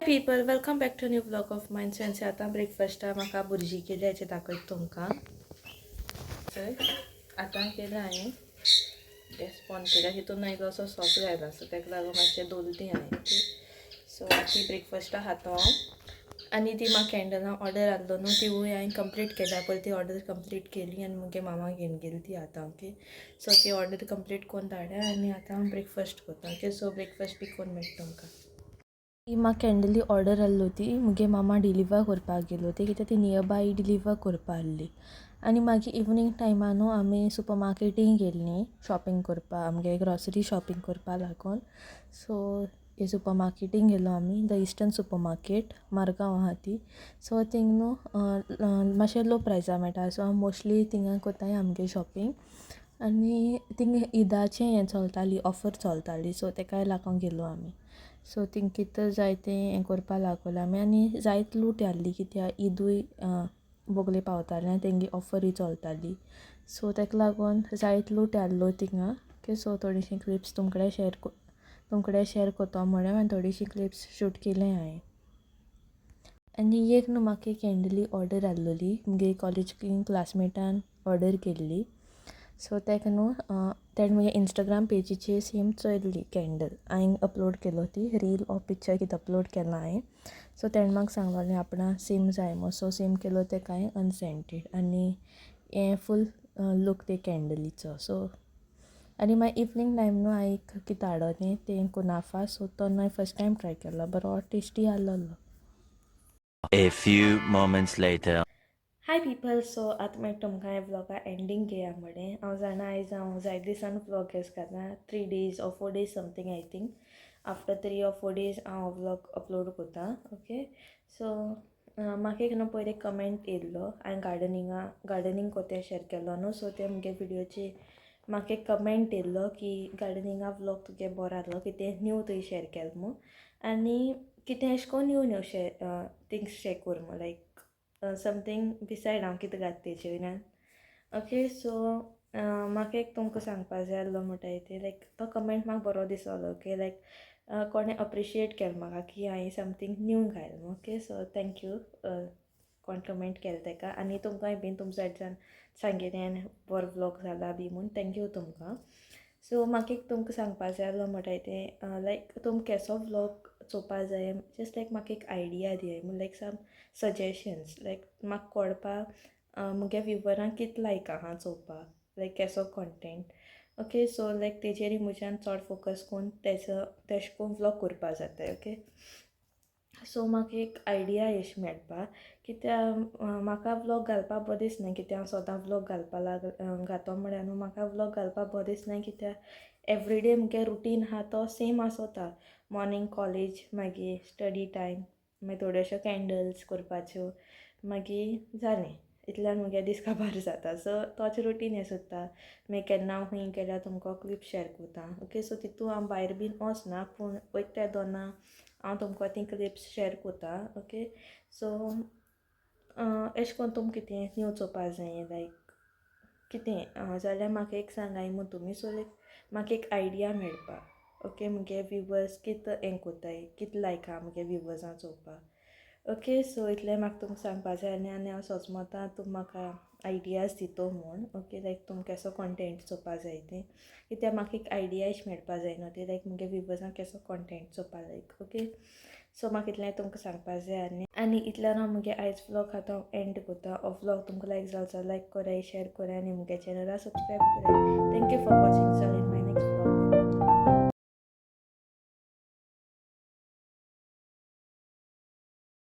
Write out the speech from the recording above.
people, welcome back to a new vlog of mine. So आता ब्रेकफास्टाक म्हाका भुर्जी केली हेचे दाखयता तुमकां. तर आतां केला हांवें गॅस ऑन केला. हितून एक असो सॉस घायला सो ताका लागून मातशें दवरती हांवें. ओके सो ती ब्रेकफास्टा खातो हांव आनी ती म्हाका कॅन्डलां ऑर्डर आहलो न्हू तिवूय हांवें कंप्लीट केल्या. पळय ती ऑर्डर कंप्लीट केली आनी मुगे मामा घेवन गेली ती आतां. ओके सो ती ऑर्डर कंप्लीट करून धाडल्या आनी आतां हांव ब्रेकफास्ट करता. ओके सो ब्रेकफास्ट बी करून मेळटा तुमकां. ती म्हाका कॅन्डली ऑर्डर आहलो ती मुगे मामा डिलिव्हर करपाक गेलो ती कित्याक ती नियर बाय डिलिव्हर करपा आहली. आनी मागीर इवनींग टायमा न्हू आमी सुपर मार्केटींग गेल्लीं शॉपिंग करपा आमगे ग्रॉसरी शॉपिंग करपा लागून. सो हे सुपर मार्केटींग गेलो आमी the eastern super market Margao आहा ती. सो थिंग न्हू मातशें लो प्रायसा मेळटा सो हांव मोस्टली थिंगां कोताय आमगे शॉपिंग. आनी थिंग ईदाचें हें चलताली ऑफर चलताली सो तेकाय लागून गेलो आमी. सो थिंग कितें जाय तें हें करपा लागोलें आमी आनी जायत लूट आहली कित्याक ईदूय बोगले पावतालें आनी तेंगी ऑफरूय चलताली. सो तेका लागून जायत लूट आहलो थिंगां. ओके सो थोडीशीं क्लिप्स तुमकडेन शेअर कोतो म्हणून हांवें थोडीशीं क्लिप्स शूट केलें हांवें. आनी एक न्हू म्हाका कॅन्डली ऑर्डर आहलोली मुगे कॉलेज क्लासमेटान ऑर्डर केल्ली. सो तेका न्हू तेणें मुगे इंस्टाग्राम पेजीचेर सेम चोयल्ली कॅन्डल हांवें अपलोड केलो ती रील ऑर पिक्चर कितें अपलोड केला हांवें. सो तेणें म्हाका सांगलोलें आपणा सेम जाय मो सो सेम केलो तेका हांवें अनसेंटेड आनी हें फूल लूक ते कॅन्डलीचो. सो आनी मागीर इवनींग टायम न्हू हांवें एक कितें हाडोलें तें कुनाफा सो तो हांवें फर्स्ट टायम ट्राय केलो बरो टेस्टी आहलोलो. A few moments later. Hi people so आतां मागीर तुमकां हें व्लॉगा एंडींग घेया म्हणें हांव जाणा आयज हांव जायत दिसान व्लॉग गेस घातला 3 days or 4 days something I think. After 3 or 4 days हांव व्लॉग अपलोड कोता. ओके सो म्हाका एक न्हू पयलीं कमेंट येयल्लो हांवें गार्डनिंग कोतें शेअर केलो न्हू सो ते मुगे विडियोची म्हाका एक कमेंट येयल्लो की गार्डनिंगा व्लॉग तुगे बरो आहलो कितें न्यू तुवें शेअर केलो म्हूण आनी कितें अशें करून न्यू थिंग्स शेअर कोर म्हूण लायक समथींग बिसायड हांव कितें घात तेजे वयल्यान. ओके सो म्हाका एक तुमकां सांगपा जाय आहलो म्हणटाय ते लायक तो कमेंट म्हाका बरो दिसलो. ओके लायक कोणें अप्रिशिएट केलें म्हाका की हांवें समथींग न्यू घायलो. ओके सो थँक्यू कोण कमेंट केलें तेका आनी तुमकांय बीन तुमच्या सायडच्यान सांगिल्लें बरो व्लॉग जाला बी म्हूण थँक्यू तुमकां. सो म्हाका एक तुमकां सांगपा जाय आहलो म्हणटाय तें लायक तुमकां केसो व्लॉग चोवपा जाय जस्ट लायक म्हाका एक आयडिया दियाय म्हूण लायक सम सजेशन्स लायक म्हाका कळपा मुगे व्युवरांक कितें लायक आहा चोवपा लायक केसो कॉन्टेंट. ओके सो लायक तेजेरूय म्हज्यान चड फोकस करून तेशें करून व्लॉग करपा जाताय. ओके सो म्हाका एक आयडिया अशी मेळपा कित्याक म्हाका व्लॉग घालपा बरो दिसना कित्याक हांव सदां व्लॉग घातो म्हळ्यार न्हू म्हाका व्लॉग घालपा बरो दिसना कित्याक एवरीडे मुगे रुटीन आहा तो सेम आसोता. मॉर्निंग कॉलेज मागीर स्टडी टायम मागीर थोड्योश्यो कॅन्डल्स करपाच्यो मागीर जालें इतल्यान मुगे दीस काबार जाता. सो तोच रुटीन हें सोदता मागीर केन्ना खंय गेल्यार तुमकां क्लिप शेअर कोता. ओके सो तितू हांव भायर बीन वचना पूण वयता दोना हांव तुमकां ती क्लिप्स शेअर कोता. ओके सो एशें कोन्न तुमकां कितें न्यू चोवपा जाय लायक कितें जाल्यार म्हाका एक सांगाय म्हूण तुमी सो लायक म्हाका एक आयडिया मेळपा. ओके मुगे व्युवर्स कितें हें कोताय कितें लायक आहा मुगे व्युवर्सां चोवपा. ओके सो इतलें म्हाका तुमकां सांगपा जाय आनी हांव सोचमोतां तुमी म्हाका आयडियाज दितो म्हूण. ओके लायक तुमकां केसो कॉन्टेंट चोवपा जाय तें कित्याक म्हाका एक आयडिया अशी मेळपा जाय न्हू ती लायक मुगे व्युवर्सांक केसो कॉन्टेंट चोवपा लायक. ओके सो म्हाका इतलें तुमकां सांगपा जाय आनी इतल्यान हांव मुगे आयज व्लॉग आतां हांव एंड कोता. हो व्लॉग तुमकां लायक जालो जाल्यार लायक कोराय शेअर कोराय आनी मुगे चॅनला सबस्क्रायब कोराय. Thank you for watching. See you in my next vlog.